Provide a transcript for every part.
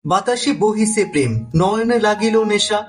বাতাসে বহিছে প্রেম, নয়নে লাগিল নেশা,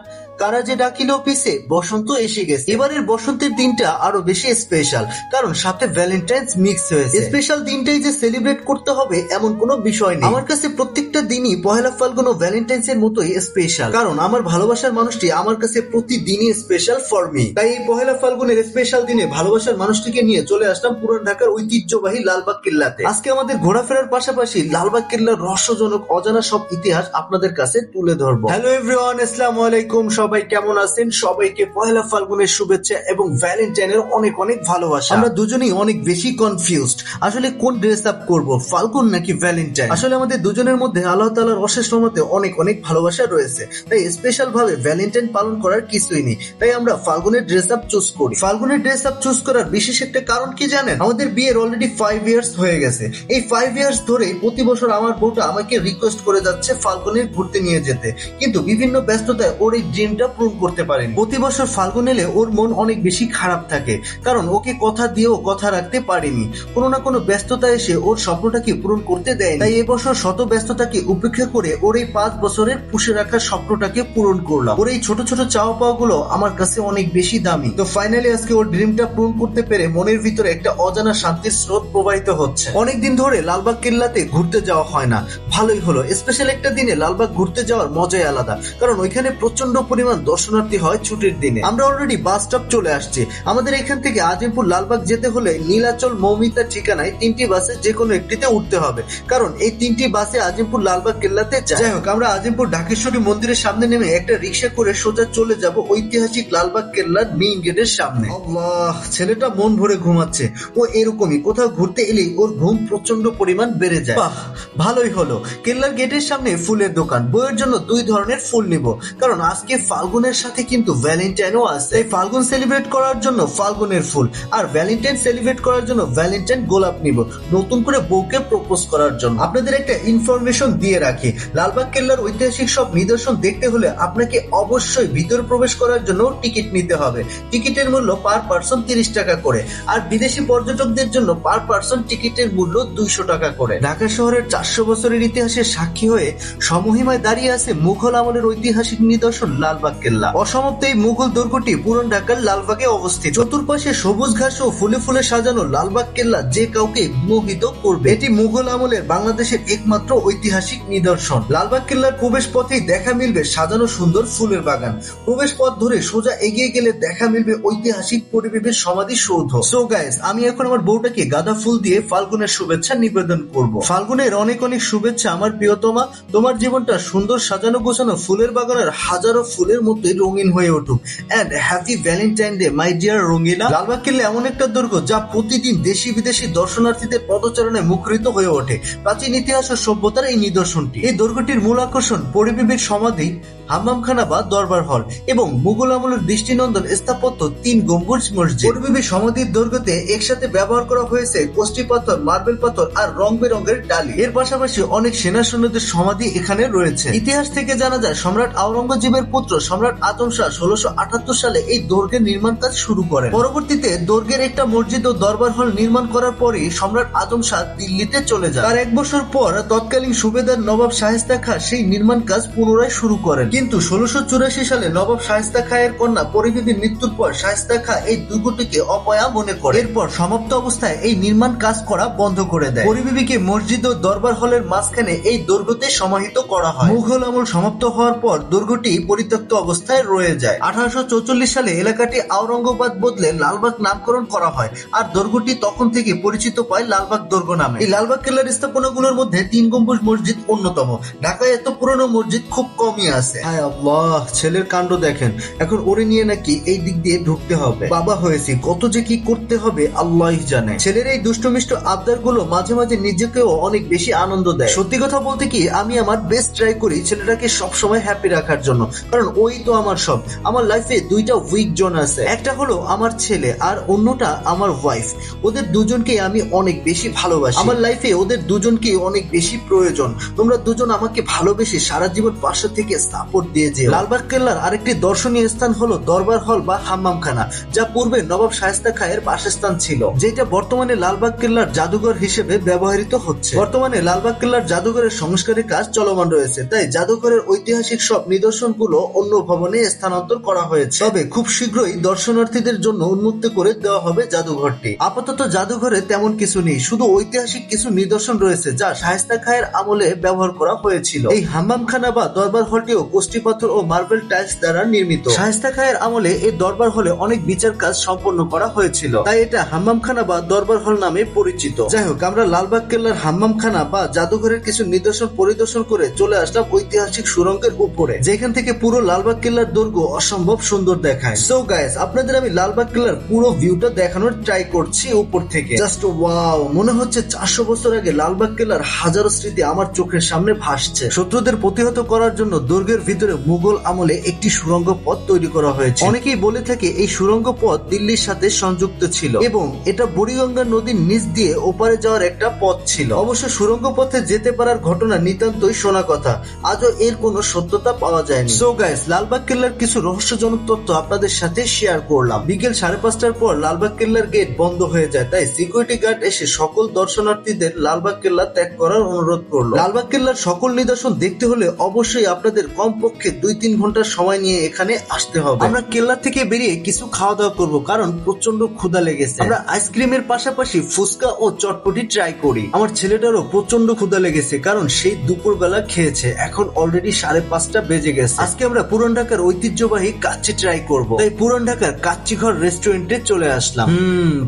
কারা যে ডাকিল পিছে, বসন্ত এসে গেছে। এবারের বসন্তের দিনটা আরো বেশি স্পেশাল, কারণ সাথে ভ্যালেন্টাইন্স মিক্স হয়েছে। স্পেশাল দিনটাই যে সেলিব্রেট করতে হবে এমন কোনো বিষয় নেই। আমার কাছে প্রত্যেকটা দিনই পহেলা ফাল্গুন ও ভ্যালেন্টাইন্স এর মতোই স্পেশাল, কারণ আমার ভালোবাসার মানুষটি আমার কাছে প্রতিদিনই স্পেশাল ফর মি। তাই এই পহেলা ফাল্গুনের স্পেশাল দিনে ভালোবাসার মানুষটিকে নিয়ে চলে আসলাম পুরান ঢাকার ঐতিহ্যবাহী লালবাগ কেল্লাতে। আজকে আমাদের ঘোরাফেরার পাশাপাশি লালবাগ কেল্লার রহস্যজনক অজানা সব ইতিহাস আপনাদের কাছে তুলে ধরবো। হ্যালো এভরিওয়ান, আসসালামু আলাইকুম। সবাই কেমন আছেন? সবাইকে পহেলা ফাল্গুনের শুভেচ্ছা এবং ভ্যালেন্টাইনের অনেক অনেক ভালোবাসা। আমরা দুজনেই অনেক বেশি কনফিউজড, আসলে কোন ড্রেস আপ করবো, ফাল্গুন নাকি ভ্যালেন্টাইন। আসলে আমাদের দুজনের মধ্যে আল্লাহ তাআলার অশেষ রহমতে অনেক অনেক ভালোবাসা রয়েছে, তাই স্পেশাল ভাবে ভ্যালেন্টাইন পালন করার কিছুই নেই। তাই আমরা ফাল্গুনের ড্রেস আপ চুজ করি। ফাল্গুনের ড্রেস আপ চুজ করার বিশেষ একটা কারণ কি জানেন? আমাদের বিয়ের অলরেডি 5 ইয়ার্স হয়ে গেছে। এই 5 ইয়ার্স ধরে প্রতি বছর আমার বউটা আমাকে রিকোয়েস্ট করে যাচ্ছে ফাল্গুনের ঘুরতে নিয়ে যেতে, কিন্তু বিভিন্ন ব্যস্ততায় ওর এই ড্রিমটা পূরণ করতে পারেনি। প্রতি বছর ফাল্গুন এলে ওর মন অনেক বেশি খারাপ থাকে, কারণ ওকে কথা দিয়েও কথা রাখতে পারেনি। কোনো না কোনো ব্যস্ততা এসে ওর স্বপ্নটাকে পূরণ করতে দেয়নি। তাই এবছর শত ব্যস্ততাকে উপেক্ষা করে ওর এই 5 বছরের পুষে রাখার স্বপ্নটাকে পূরণ করলাম। ওর এই ছোট ছোট চাওয়া পাওয়া গুলো আমার কাছে অনেক বেশি দামি। তো ফাইনালি আজকে ওর ড্রিমটা পূরণ করতে পেরে মনের ভিতরে একটা অজানা শান্তির স্রোত প্রবাহিত হচ্ছে। অনেকদিন ধরে লালবাগ কেল্লাতে ঘুরতে যাওয়া হয় না, ভালোই হলো। স্পেশাল একটা দিনে লালবাগ ঘুরতে যাওয়ার মজাই আলাদা, কারণ ওইখানে প্রচন্ড পরিমাণ দর্শনার্থী হয় ছুটির দিনে। আমরা অলরেডি বাস স্টপ চলে আসছি। আমাদের এখান থেকে আজিমপুর লালবাগ যেতে হলে নীলাচল মৌমিতা ঠিকানায় 3টি বাসে যে কোনো একটিতে উঠতে হবে, কারণ এই 3টি বাসে আজিমপুর লালবাগ কেল্লাতে যায়। যাই হোক, আমরা আজিমপুর ঢাকেশ্বরী মন্দিরের সামনে নেমে একটা রিক্সা করে সোজা চলে যাব ঐতিহাসিক লালবাগ কেল্লার মেইন গেটের সামনে। আল্লাহ, ছেলেটা মন ভরে ঘুমাচ্ছে। ও এরকমই কোথাও ঘুরতে এলেই ওর ঘুম প্রচন্ড পরিমাণ বেড়ে যায়। বাহ, ভালোই হলো। কেল্লার গেটের সামনে ফুলের দোকান। বইয়ের জন্য 2 ধরনের ফুল নিব, কারণ আজকে ফাল্গুনের সাথে কিন্তু ভ্যালেন্টাইনও আছে। তাই ফাল্গুন সেলিব্রেট করার জন্য ফাল্গুনের ফুল, আর ভ্যালেন্টাইন সেলিব্রেট করার জন্য ভ্যালেন্টাইন গোলাপ নিব, নতুন করে বউকে প্রপোজ করার জন্য। আপনাদের একটা ইনফরমেশন দিয়ে রাখি, লালবাগ কেল্লার ঐতিহাসিক সব নিদর্শন দেখতে হলে আপনাকে অবশ্যই ভিতর প্রবেশ করার জন্য টিকিট নিতে হবে। টিকিটের মূল্য পার পার্সন 30 টাকা করে, আর বিদেশি পর্যটকদের জন্য পার পার্সন টিকিটের মূল্য 200 টাকা করে। ঢাকা শহরের 400 বছরের ইতিহাসের সাক্ষী হয়ে সমহিমায় দাঁড়িয়ে আছে মুঘল আমলের ঐতিহাসিক নিদর্শন লালবাগ কেল্লা। অসমাপ্ত এই মুঘল দুর্গটি পুরান ঢাকার লালবাগে অবস্থিত। চতুর্পাশে সবুজ ঘাস ও ফুলে ফুলে সাজানো লালবাগ কেল্লা যে কাউকে মোহিত করবে। এটি মুঘল আমলের বাংলাদেশের একমাত্র ঐতিহাসিক নিদর্শন। লালবাগ কেল্লার প্রবেশ পথেই দেখা মিলবে সাজানো সুন্দর ফুলের বাগান। প্রবেশ পথ ধরে সোজা এগিয়ে গেলে দেখা মিলবে ঐতিহাসিক পরিবেশের সমাধি সৌধ। সো গাইস, আমি এখন আমার বউটাকে গাঁদা ফুল দিয়ে ফাল্গুনের শুভেচ্ছা নিবেদন করব। ফাল্গুনের অনেক অনেক শুভেচ্ছা আমার প্রিয়তমা। তোমার জীবনটা সুন্দর সাজানো গোছানো ফুলের বাগানের হাজারো ফুলের মতোই রঙিন হয়ে উঠুক। And happy Valentine day my dear Rangila. Lalbagh Kella এমন একটা দুর্গ যা প্রতিদিন দেশি বিদেশি দর্শনার্থীদের পদচারণে মুখরিত হয়ে ওঠে। প্রাচীন ইতিহাস ও সভ্যতার এই নিদর্শনটি। এই দুর্গটির মূল আকর্ষণ পরিবিবির সমাধি, হাম্মামখানা বা দরবার হল এবং মুঘল আমলের দৃষ্টিনন্দন স্থাপত্য 3 গম্বুজ মসজিদ। পরিবিবির সমাধির দুর্গতে একসাথে ব্যবহার করা হয়েছে কষ্টি পাথর, মার্বেল পাথর আর রং বেরঙের টালি। এর পাশাপাশি অনেক সেনা সৈন্যদের সমাধি এখানে রয়েছে। ইতিহাস থেকে জানা যায় সম্রাট আওরঙ্গজেবের পুত্র সম্রাট আজম শাহ 1678 সালে এই দুর্গের নির্মাণ কাজ শুরু করেন। পরবর্তীতে দুর্গের একটা মসজিদ ও দরবার হল নির্মাণ করার পরই সম্রাট আজম শাহ দিল্লিতে চলে যান। তার 1 বছর পর তৎকালীন সুবেদার নবাব শায়েস্তা খাঁ সেই নির্মাণ কাজ পুনরায় শুরু করেন। কিন্তু 1684 সালে নবাব শায়েস্তা খাঁয়ের কন্যা পরিবিবির মৃত্যুর পর শায়েস্তা খাঁ এই দুর্গটিকে অপয়া মনে করে এরপর সমাপ্ত অবস্থায় এই নির্মাণ কাজ করা বন্ধ করে দেয়। পরিবিবিকে মসজিদ ও দরবার হলের মাঝখানে এই দুর্গতে সমাহিত করা হয়। মুঘল আমল সমাপ্ত হওয়ার পর দুর্গটি পরিত্যক্ত অবস্থায় রয়ে যায়। 1844 সালে এলাকাটি আওরঙ্গাবাদ বদলে লালবাগ নামকরণ করা হয়, আর দুর্গটি তখন থেকে পরিচিত পায় লালবাগ দুর্গ নামে। এই লালবাগ কেল্লার স্থাপনাগুলোর মধ্যে 3 গম্বুজ মসজিদ অন্যতম। ঢাকায় এত পুরনো মসজিদ খুব কমই আছে। হায় আল্লাহ, ছেলের কাণ্ড দেখেন। এখন ওরে নিয়ে নাকি এই দিক দিয়ে ঢুকতে হবে। বাবা হয়েছি, কত যে কি করতে হবে আল্লাহই জানে। ছেলের এই দুষ্টমিষ্ট আবদার গুলো মাঝে মাঝে নিজেকেও অনেক বেশি আনন্দ দেয়। সত্যি কথা বলতে কি, আমি আমার বেস্ট ট্রাই করি ছেলেটাকে সবসময় হ্যাপি রাখার জন্য, কারণ ওই তো আমার সব। আমার লাইফে দুইটা উইক জোন আছে, একটা হলো আমার ছেলে আর অন্যটা আমার ওয়াইফ। ওদের দুজনকে আমি অনেক বেশি ভালোবাসি, আমার লাইফে ওদের দুজনকে অনেক বেশি প্রয়োজন। তোমরা দুজন আমাকে ভালোবেসে সারা জীবন পাশে থেকে সাপোর্ট দিয়ে যেও। লালবাগ কেল্লার আরেকটি দর্শনীয় স্থান হলো দরবার হল বা হাম্মামখানা, যা পূর্বে নবাব শায়েস্তা খাঁয়ের বাসস্থান ছিল, যেটা বর্তমানে লালবাগ কেল্লার জাদুঘর হিসেবে ব্যবহৃত হচ্ছে। বর্তমানে লালবাগ কেল্লার জাদুঘরের সংস্কারের কাজ চলমান রয়েছে, তাই জাদুঘরের ঐতিহাসিক সব নিদর্শনগুলো অন্য ভবনে স্থানান্তর করা হয়েছে। তবে খুব শীঘ্রই দর্শনার্থীদের জন্য উন্মুক্ত করে দেওয়া হবে জাদুঘরটি। আপাতত জাদুঘরে তেমন কিছু নেই, শুধু ঐতিহাসিক কিছু নিদর্শন রয়েছে যা শায়েস্তা খাঁয়ের আমলে ব্যবহার করা হয়েছিল। এই হাম্মামখানা বা দরবার হলটিও কষ্টি পাথর ও মার্বেল টাইলস দ্বারা নির্মিত। শায়েস্তা খাঁয়ের আমলে এই দরবার হলে অনেক বিচার কাজ সম্পন্ন করা হয়েছিল, তাই এটা হাম্মামখানা বা দরবার হল নামে পরিচিত। যাই হোক, আমরা লালবাগ কেল্লার হাম্মামখানা বা জাদুঘরের কিছু নিদর্শন পরিদর্শন করে চলে আসলাম ঐতিহাসিক সুড়ঙ্গের উপরে, যেখান থেকে পুরো লালবাগ কেল্লার দৈর্ঘ্য অসম্ভব সুন্দর দেখায়। সো গাইস, আপনাদের আমি লালবাগ কেল্লার পুরো ভিউটা দেখানোর ট্রাই করছি উপর থেকে। জাস্ট ওয়াও, মনে হচ্ছে 400 বছর আগে লালবাগ কেল্লার হাজারো স্মৃতি আমার চোখের সামনে ভাসছে। শত্রুদের প্রতিহত করার জন্য দুর্গের ভিতরে মুঘল আমলে একটি সুড়ঙ্গ পথ তৈরি করা হয়েছে। অনেকেই বলে থাকে এই সুড়ঙ্গ পথ দিল্লির সাথে সংযুক্ত ছিল এবং এটা বুড়িগঙ্গা নদীর নিচ দিয়ে ওপারে যাওয়ার একটা পথ ছিল। অবশ্য সুড়ঙ্গ পথে যেতে পারার ঘটনা নিতান্তই শোনা কথা, আজও এর কোনো সত্যতা পাওয়া যায়নি। সো গাইস, লালবাগ কেল্লার কিছু রহস্যজনক তথ্য আপনাদের সাথে শেয়ার করলাম। বিকেল 5:30টার পর লালবাগ কেল্লার গেট বন্ধ হয়ে যায়, তাই সিকিউরিটি গার্ড এসে সকল দর্শনার্থীদের লালবাগ কেল্লা ত্যাগ করার অনুরোধ করলো। লালবাগ কেল্লার সকল নিদর্শন দেখতে হলে অবশ্যই আপনাদের কমপক্ষে 2-3 ঘন্টার সময় নিয়ে এখানে আসতে হবে। আমরা কেল্লা থেকে বেরিয়ে কিছু খাওয়া দাওয়া করবো, কারণ প্রচন্ড ক্ষুধা লেগেছে। আমরা আইসক্রিমের পাশাপাশি ফুচকা ও চটপটি ট্রাই করি। আমার ছেলেটারও প্রচন্ড ক্ষুধা লেগেছে, কারণ সেই দুপুরবেলা খেয়েছে, এখন অলরেডি 5:30 বেজে গেছে। আজকে আমরা পুরান ঢাকার ঐতিহ্যবাহী কাচ্চি ট্রাই করব, তাই পুরান ঢাকার কাচ্চি ঘর রেস্টুরেন্টে চলে আসলাম।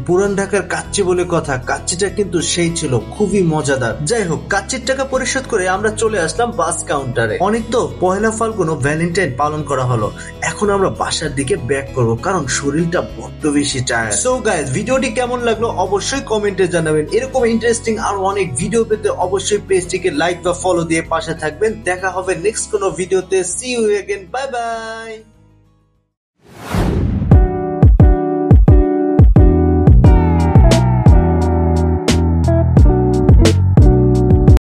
পুরান ঢাকার কাচ্চি বলে কথা, কাচ্চিটা কিন্তু সেই ছিল, খুবই মজাদার। যাই হোক, কাচ্চির টাকা পরিশোধ করে আমরা চলে আসলাম বাস কাউন্টারে। অনেক তো পহেলা ফাল্গুন ও ভ্যালেন্টাইন পালন করা হলো, এখন আমরা বাসার দিকে ব্যাক করব, কারণ শরীরটা বড্ড বেশি টায়ার্ড। সো গাইস, ভিডিওটি কেমন লাগলো অবশ্যই কমেন্টে জানাবেন। এরকম ইন্টারেস্টিং আর অনেক ভিডিও পেতে অবশ্যই পেজটিকে লাইক বা ফলো দিয়ে পাশে থাকবেন। দেখা হবে নেক্সট কোনো ভিডিওতে। See you again, bye by.